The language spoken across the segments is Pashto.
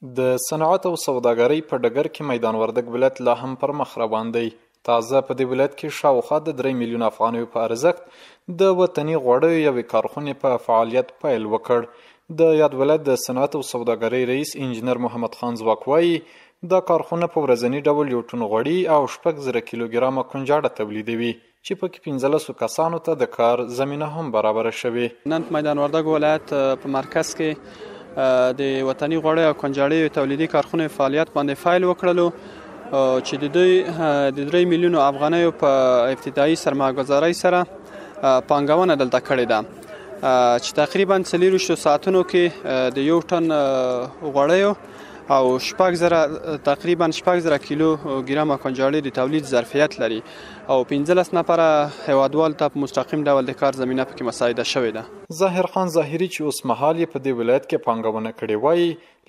د صنعت او سوداګرۍ په ډګر کې میدان وردګ ولایت لا هم پر مخ روان دی. تازه په دې ولایت کې شاوخوا د 3 میلیونه افغانیو په ارزښت د وطني غوړیو یوې کارخونې په فعالیت پیل وکړ. د یاد ولایت د صنعت او سوداګرۍ رئیس انجینر محمد خان ځواک وایي دا کارخونه په ورځني ډول 1 ټن غوړي او 6,000 کیلوګرامه کنجاړه تولیدوي چې پکې 15 کسانو ته د کار زمینه هم برابره شوې. نن میدان وردګ ولایت په مرکز کې د وطني غوړیو او کنجاړیو تولیدي کارخونې فعالیت باندې فایل وکړلو چې د دوی د 3 میلیونو افغانیو په ابتدایي سرمایه‌ګذارۍ سره پانګونه دلته کړې ده چې تقریبا 24 ساعتونو کې د 1 ټن غوړیو او 6,000 تقریبا 6,000 کیلوګرامه کنجاړي د تولید ظرفیت لري او 15 نفره هیوادوال ته په مستقیم ډول د کار زمینه پکې مساعده شوې ده. ظاهر خان ظاهري چې اوس مهال په دې ولایت کې پانګونه کړې وایي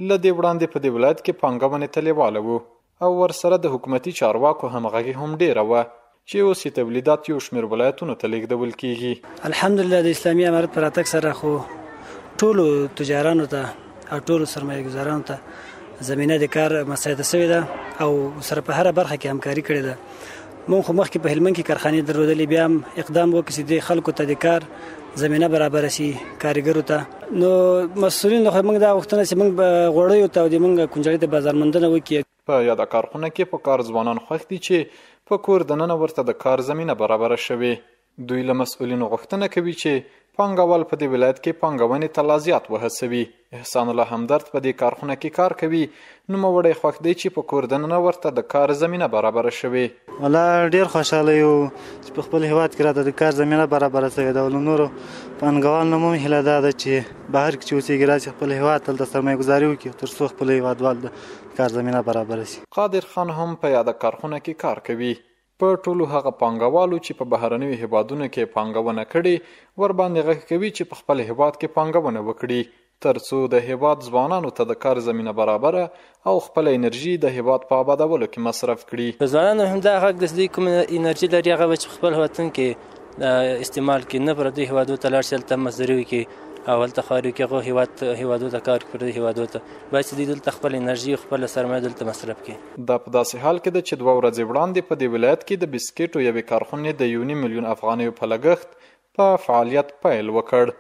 له دې وړاندې په دې ولایت کې پانګونه تلیواله وو او ورسره د حکومتي چارواکو همغږي هم ډیره وه چې اوس تولیدات یو شمېر ولایتونو ته لیږدول کیږي. الحمدلله د اسلامي امارت په راتګ سره خو ټولو تجارانو ته او ټولو سرمایه‌ګذارانو ته زمینه د کار مساعده شوې ده او سره په هر برخه کې همکاري کړې ده. مونږ خو مخکې په هلمند کې کارخانې درلودلې بیا هم اقدام وکړ چې د خلکو ته د کار زمینه برابر شي کارګرو ته. نو مسؤلین خو موږ دا غوښتنه چې موږ غوړیو ته او د موږ کنجاړي ته بازار موندنه وکړي. په یاده کارخونه کې په کار ځوانان خوښ دي چې په کور دننه ورته د کار زمینه برابره شوې. دوی له مسؤلینو غوښتنه کوي چې پانګوال په دې ولایت کې پانګونې ته لا زیات وهڅوي. احسان الله همدرد په دې کارخونه کې کار کوي. نوموړی خوښ دی چې په کور دننه ورته د کار زمینه برابره شوې. والله ډېر خوشحاله یو چې په خپل هیواد کې راته د کار زمینه برابره شوې ده. له نورو پانګوالو هم هیله دا ده چې بهر کې چې اوسېږي راشي خپل هیواد ته هلته سرمایه‌ګذاري وکړي تر څو خپل هیوادوال د کار زمینه برابره شي. قادر خان هم په یاده کارخونه کې کار کوي. په ټولو هغه پانګوالو چې په بهرنیو هیوادونو کې پانګونه کړي ور باندې غږ کوي چې په خپل هیواد کې پانګونه وکړي ترڅو د هیواد ځوانانو ته د کار زمینه برابره او خپل انرژي د هیواد په آبادولو کې مصرف کړي. ځوانانو هم دا حق د دې کوم انرژي لري هغه چې خپل وطن کې استعمال کړي نه پر دې هیوادو ته لاړ شي هلته مزدوري وکړي او هلته ښاري کې هغه هیوادو ته کار کوي هیوادو ته باید چې دلته خپل انرژي خپل سرمایه دلته مصرف کړي. دا په داسې حال کې ده چې 2 ورځې وړاندې په دې ولایت کې د بسکټو یوې کارخونې د 1 میلیون افغانیو په لګښت په فعالیت پیل وکړ.